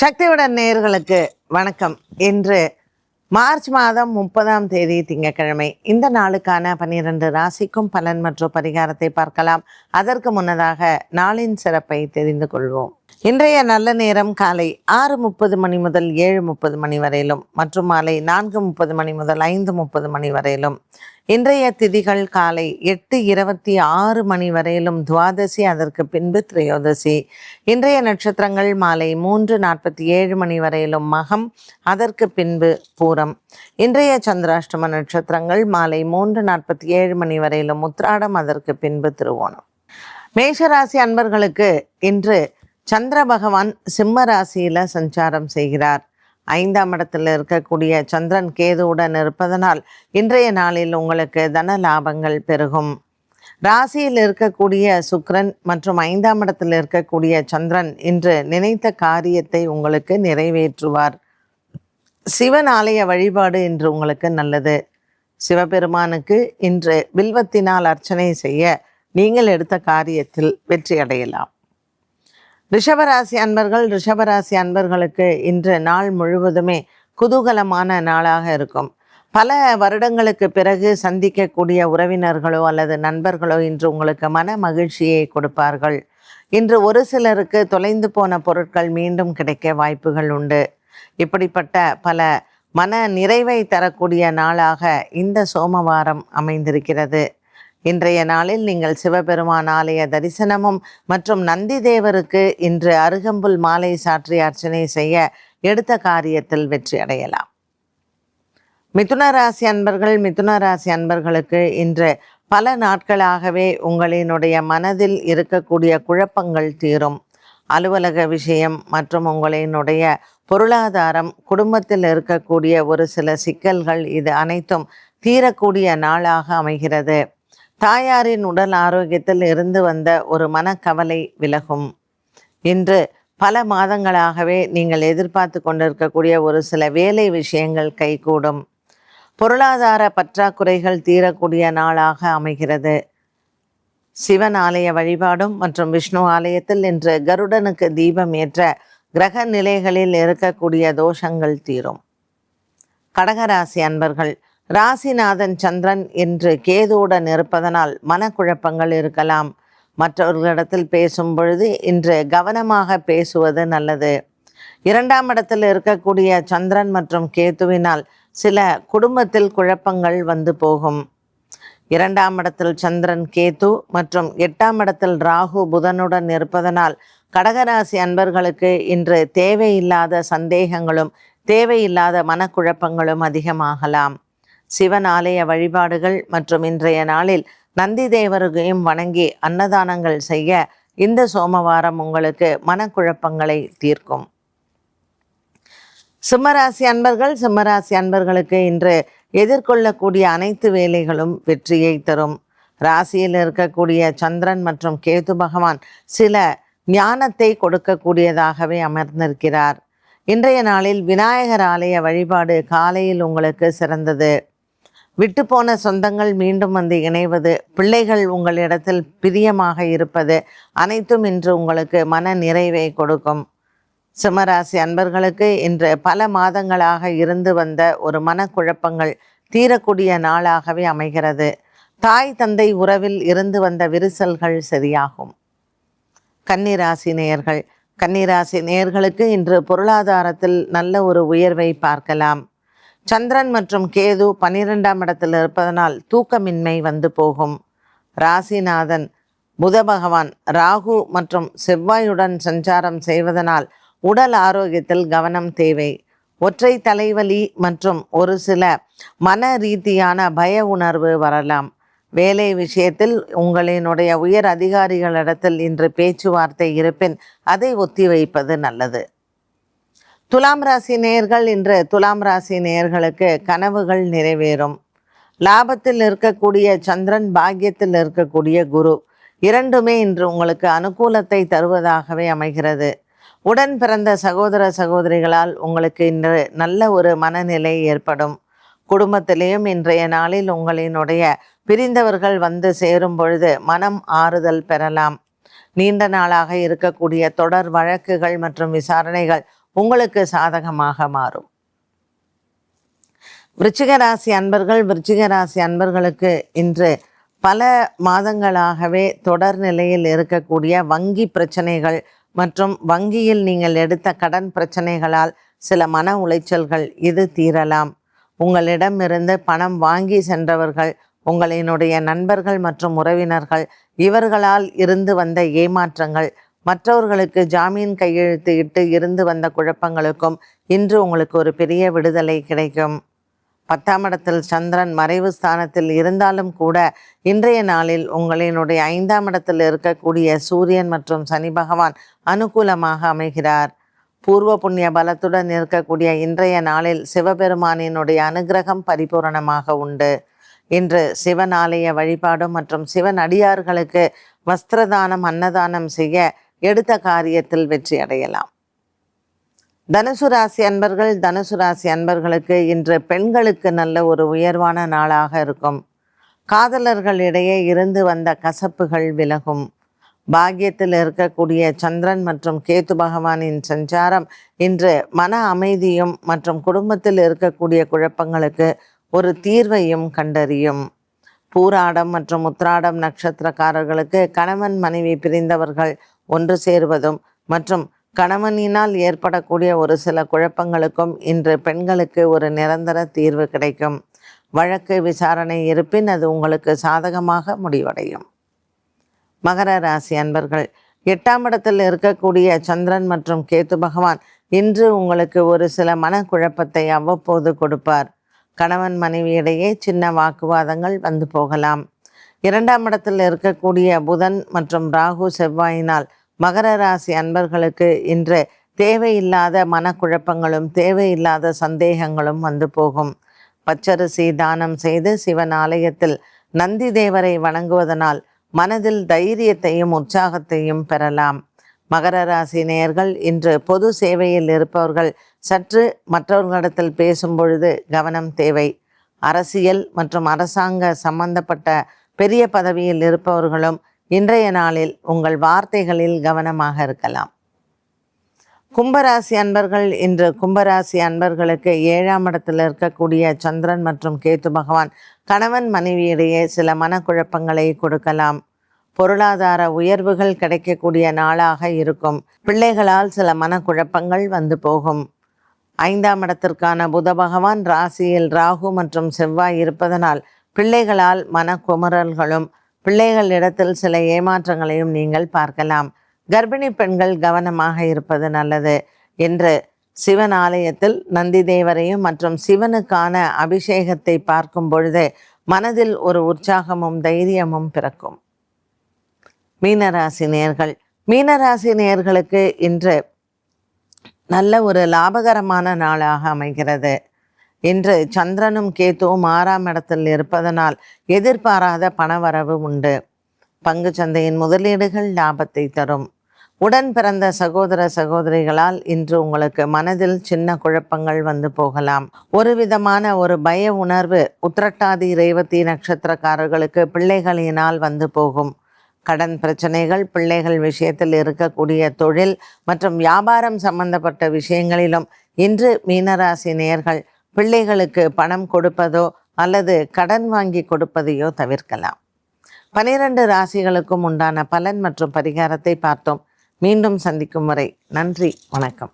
சக்தியுடன் நேயர்களுக்கு வணக்கம். இன்று மார்ச் மாதம் 30ஆம் தேதி திங்கட்கிழமை. இந்த நாளுக்கான 12 ராசிக்கும் பலன் மற்றும் பரிகாரத்தை பார்க்கலாம். அதற்கு முன்னதாக நாளின் சிறப்பை தெரிந்து கொள்வோம். இன்றைய நல்ல நேரம் காலை 6:30 மணி முதல் 7:30 மணி வரையிலும் மற்றும் மாலை 4:30 மணி முதல் 5:30 மணி வரையிலும். இன்றைய திதிகள் காலை 8:26 மணி வரையிலும் துவாதசி, அதற்கு பின்பு திரையோதசி. இன்றைய நட்சத்திரங்கள் மாலை 3:47 மணி வரையிலும் மகம், அதற்கு பின்பு பூரம். இன்றைய சந்திராஷ்டம நட்சத்திரங்கள் மாலை 3:47 மணி வரையிலும் உத்திராடம், அதற்கு பின்பு திருவோணம். மேஷராசி அன்பர்களுக்கு இன்று சந்திர பகவான் சிம்ம ராசியில் சஞ்சாரம் செய்கிறார். 5ஆம் இடத்தில் இருக்கக்கூடிய சந்திரன் கேதுவுடன் இருப்பதனால் இன்றைய நாளில் உங்களுக்கு தன லாபங்கள் பெருகும். ராசியில் இருக்கக்கூடிய சுக்கிரன் மற்றும் 5ஆம் இடத்தில் இருக்கக்கூடிய சந்திரன் இன்று நினைத்த காரியத்தை உங்களுக்கு நிறைவேற்றுவார். சிவன் ஆலய வழிபாடு இன்று உங்களுக்கு நல்லது. சிவபெருமானுக்கு இன்று வில்வத்தினால் அர்ச்சனை செய்ய நீங்கள் எடுத்த காரியத்தில் வெற்றி அடையலாம். ரிஷபராசி அன்பர்களுக்கு இன்று நாள் முழுவதுமே குதூகலமான நாளாக இருக்கும். பல வருடங்களுக்கு பிறகு சந்திக்கக்கூடிய உறவினர்களோ அல்லது நண்பர்களோ இன்று உங்களுக்கு மன மகிழ்ச்சியை கொடுப்பார்கள். இன்று ஒரு சிலருக்கு தொலைந்து போன பொருட்கள் மீண்டும் கிடைக்க வாய்ப்புகள் உண்டு. இப்படிப்பட்ட பல மன நிறைவை தரக்கூடிய நாளாக இந்த சோமவாரம் அமைந்திருக்கிறது. இன்றைய நாளில் நீங்கள் சிவபெருமான் ஆலய தரிசனமும் மற்றும் நந்தி தேவருக்கு இன்று அருகம்புல் மாலை சாற்றி அர்ச்சனை செய்ய எடுத்த காரியத்தில் வெற்றி அடையலாம். மிதுன ராசி அன்பர்களுக்கு இன்று பல நாட்களாகவே உங்களினுடைய மனதில் இருக்கக்கூடிய குழப்பங்கள் தீரும். அலுவலக விஷயம் மற்றும் உங்களினுடைய பொருளாதாரம், குடும்பத்தில் இருக்கக்கூடிய ஒரு சில சிக்கல்கள், இது அனைத்தும் தீரக்கூடிய நாளாக அமைகிறது. தாயாரின் உடல் ஆரோக்கியத்தில் இருந்து வந்த ஒரு மனக்கவலை விலகும். இன்று பல மாதங்களாகவே நீங்கள் எதிர்பார்த்து கொண்டிருக்கக்கூடிய ஒரு சில வேலை விஷயங்கள் கைகூடும். பொருளாதார பற்றாக்குறைகள் தீரக்கூடிய நாளாக அமைகிறது. சிவன் ஆலய வழிபாடும் மற்றும் விஷ்ணு ஆலயத்தில் இன்று கருடனுக்கு தீபம் ஏற்ற கிரக நிலைகளில் இருக்கக்கூடிய தோஷங்கள் தீரும். கடகராசி அன்பர்கள், ராசிநாதன் சந்திரன் இன்று கேதுவுடன் இருப்பதனால் மனக்குழப்பங்கள் இருக்கலாம். மற்றவர்களிடத்தில் பேசும் பொழுது இன்று கவனமாக பேசுவது நல்லது. 2ஆம் இடத்தில் இருக்கக்கூடிய சந்திரன் மற்றும் கேதுவினால் சில குடும்பத்தில் குழப்பங்கள் வந்து போகும். 2ஆம் இடத்தில் சந்திரன், கேது மற்றும் 8ஆம் இடத்தில் ராகு புதனுடன் இருப்பதனால் கடகராசி அன்பர்களுக்கு இன்று தேவையில்லாத சந்தேகங்களும் தேவையில்லாத மனக்குழப்பங்களும் அதிகமாகலாம். சிவன் ஆலய வழிபாடுகள் மற்றும் இன்றைய நாளில் நந்தி தேவரையும் வணங்கி அன்னதானங்கள் செய்ய இந்த சோமவாரம் உங்களுக்கு மனக்குழப்பங்களை தீர்க்கும். சிம்மராசி அன்பர்களுக்கு இன்று எதிர்கொள்ளக்கூடிய அனைத்து வேலைகளும் வெற்றியை தரும். ராசியில் இருக்கக்கூடிய சந்திரன் மற்றும் கேது பகவான் சில ஞானத்தை கொடுக்கக்கூடியதாகவே அமர்ந்திருக்கிறார். இன்றைய நாளில் விநாயகர் ஆலய வழிபாடு காலையில் உங்களுக்கு சிறந்தது. விட்டுப்போன சொந்தங்கள் மீண்டும் வந்து இணைவது, பிள்ளைகள் உங்களிடத்தில் பிரியமாக இருப்பது, அனைத்தும் இன்று உங்களுக்கு மன நிறைவை கொடுக்கும். சிம்மராசி அன்பர்களுக்கு இன்று பல மாதங்களாக இருந்து வந்த ஒரு மனக்குழப்பங்கள் தீரக்கூடிய நாளாகவே அமைகிறது. தாய் தந்தை உறவில் இருந்து வந்த விரிசல்கள் சரியாகும். கன்னிராசி நேயர்களுக்கு இன்று பொருளாதாரத்தில் நல்ல ஒரு உயர்வை பார்க்கலாம். சந்திரன் மற்றும் கேது 12ஆம் இடத்தில் இருப்பதனால் தூக்கமின்மை வந்து போகும். ராசிநாதன் புத பகவான் ராகு மற்றும் செவ்வாயுடன் சஞ்சாரம் செய்வதனால் உடல் ஆரோக்கியத்தில் கவனம் தேவை. ஒற்றை தலைவலி மற்றும் ஒரு சில மன ரீதியான பய உணர்வு வரலாம். வேலை விஷயத்தில் உங்களினுடைய உயர் அதிகாரிகளிடத்தில் இன்று பேச்சுவார்த்தை இருப்பின் அதை ஒத்திவைப்பது நல்லது. துலாம் ராசி நேயர்களுக்கு கனவுகள் நிறைவேறும். லாபத்தில் இருக்கக்கூடிய சந்திரன், பாக்கியத்தில் இருக்கக்கூடிய குரு, இரண்டுமே இன்று உங்களுக்கு அனுகூலத்தை தருவதாகவே அமைகிறது. உடன் பிறந்த சகோதர சகோதரிகளால் உங்களுக்கு இன்று நல்ல ஒரு மனநிலை ஏற்படும். குடும்பத்திலேயும் இன்றைய நாளில் உங்களினுடைய பிரிந்தவர்கள் வந்து சேரும் பொழுது மனம் ஆறுதல் பெறலாம். நீண்ட நாளாக இருக்கக்கூடிய தொடர் வழக்குகள் மற்றும் விசாரணைகள் உங்களுக்கு சாதகமாக மாறும். விருச்சிக ராசி அன்பர்களுக்கு இன்று பல மாதங்களாகவே தொடர் நிலையில் இருக்கக்கூடிய வங்கி பிரச்சனைகள் மற்றும் வங்கியில் நீங்கள் எடுத்த கடன் பிரச்சனைகளால் சில மன உளைச்சல்கள் இது தீரலாம். உங்களிடமிருந்து பணம் வாங்கி சென்றவர்கள், உங்களினுடைய நண்பர்கள் மற்றும் உறவினர்கள், இவர்களால் இருந்து வந்த ஏமாற்றங்கள், மற்றவர்களுக்கு ஜாமீன் கையெழுத்து இட்டு இருந்து வந்த குழப்பங்களுக்கும் இன்று உங்களுக்கு ஒரு பெரிய விடுதலை கிடைக்கும். 10ஆம் இடத்தில் சந்திரன் மறைவு ஸ்தானத்தில் இருந்தாலும் கூட இன்றைய நாளில் உங்களினுடைய 5ஆம் இடத்தில் இருக்கக்கூடிய சூரியன் மற்றும் சனி பகவான் அனுகூலமாக அமைகிறார். பூர்வ புண்ணிய பலத்துடன் இருக்கக்கூடிய இன்றைய நாளில் சிவபெருமானினுடைய அனுகிரகம் பரிபூரணமாக உண்டு. இன்று சிவன் ஆலய வழிபாடு மற்றும் சிவன் அடியார்களுக்கு வஸ்திரதானம் அன்னதானம் செய்ய எடுத்த காரியத்தில் வெற்றி அடையலாம். தனுசு ராசி அன்பர்களுக்கு இன்று பெண்களுக்கு நல்ல ஒரு உயர்வான நாளாக இருக்கும். காதலர்களிடையே இருந்து வந்த கசப்புகள் விலகும். பாக்கியத்தில் இருக்கக்கூடிய சந்திரன் மற்றும் கேது பகவானின் சஞ்சாரம் இன்று மன அமைதியும் மற்றும் குடும்பத்தில் இருக்கக்கூடிய குழப்பங்களுக்கு ஒரு தீர்வையும் கண்டறியும். பூராடம் மற்றும் உத்திராடம் நட்சத்திரக்காரர்களுக்கு கணவன் மனைவி பிரிந்தவர்கள் ஒன்று சேருவதும் மற்றும் கணவனினால் ஏற்படக்கூடிய ஒரு சில குழப்பங்களுக்கும் இன்று பெண்களுக்கு ஒரு நிரந்தர தீர்வு கிடைக்கும். வழக்கு விசாரணை இருப்பின் அது உங்களுக்கு சாதகமாக முடிவடையும். மகர ராசி அன்பர்கள், 8ஆம் இடத்தில் இருக்கக்கூடிய சந்திரன் மற்றும் கேது பகவான் இன்று உங்களுக்கு ஒரு சில மனக்குழப்பத்தை அவ்வப்போது கொடுப்பார். கணவன் மனைவியிடையே சின்ன வாக்குவாதங்கள் வந்து போகலாம். 2ஆம் இடத்தில் இருக்கக்கூடிய புதன் மற்றும் ராகு செவ்வாயினால் மகர ராசி அன்பர்களுக்கு இன்று தேவையில்லாத மனக்குழப்பங்களும் தேவையில்லாத சந்தேகங்களும் வந்து போகும். பச்சரிசி தானம் செய்து சிவன் ஆலயத்தில் நந்தி தேவரை வணங்குவதனால் மனதில் தைரியத்தையும் உற்சாகத்தையும் பெறலாம். மகர ராசி நேயர்கள், இன்று பொது சேவையில் இருப்பவர்கள் சற்று மற்றவர்களிடத்தில் பேசும் பொழுது கவனம் தேவை. அரசியல் மற்றும் அரசாங்க சம்பந்தப்பட்ட பெரிய பதவியில் இருப்பவர்களும் இன்றைய நாளில் உங்கள் வார்த்தைகளில் கவனமாக இருக்கலாம். கும்பராசி அன்பர்கள், இன்று கும்பராசி அன்பர்களுக்கு 7ஆம் இடத்தில் இருக்கக்கூடிய சந்திரன் மற்றும் கேது பகவான் கணவன் மனைவியிடையே சில மனக்குழப்பங்களை கொடுக்கலாம். பொருளாதார உயர்வுகள் கிடைக்கக்கூடிய நாளாக இருக்கும். பிள்ளைகளால் சில மனக்குழப்பங்கள் வந்து போகும். 5ஆம் இடத்திற்கான புத பகவான் ராசியில் ராகு மற்றும் செவ்வாய் இருப்பதனால் பிள்ளைகளால் மனக்குமுறல்களும் பிள்ளைகளிடத்தில் சில ஏமாற்றங்களையும் நீங்கள் பார்க்கலாம். கர்ப்பிணி பெண்கள் கவனமாக இருப்பது நல்லது. என்று சிவன் ஆலயத்தில் நந்தி தேவரையும் மற்றும் சிவனுக்கான அபிஷேகத்தை பார்க்கும் பொழுது மனதில் ஒரு உற்சாகமும் தைரியமும் பிறக்கும். மீனராசி நேயர்களுக்கு இன்று நல்ல ஒரு லாபகரமான நாளாக அமைகிறது. இன்று சந்திரனும் கேத்துவும் 6ஆம் இடத்தில் இருப்பதனால் எதிர்பாராத பணவரவு உண்டு. பங்கு சந்தையின் முதலீடுகள் லாபத்தை தரும். உடன் பிறந்த சகோதர சகோதரிகளால் இன்று உங்களுக்கு மனதில் சின்ன குழப்பங்கள் வந்து போகலாம். ஒரு விதமான ஒரு பய உணர்வு உத்திரட்டாதி ரேவதி நட்சத்திரக்காரர்களுக்கு பிள்ளைகளினால் வந்து போகும். கடன் பிரச்சனைகள், பிள்ளைகள் விஷயத்தில் இருக்கக்கூடிய தொழில் மற்றும் வியாபாரம் சம்பந்தப்பட்ட விஷயங்களிலும் இன்று மீனராசி நேயர்கள் பிள்ளைகளுக்கு பணம் கொடுப்பதோ அல்லது கடன் வாங்கி கொடுப்பதையோ தவிர்க்கலாம். 12 ராசிகளுக்கும் உண்டான பலன் மற்றும் பரிகாரத்தை பார்த்தோம். மீண்டும் சந்திக்கும் வரை நன்றி, வணக்கம்.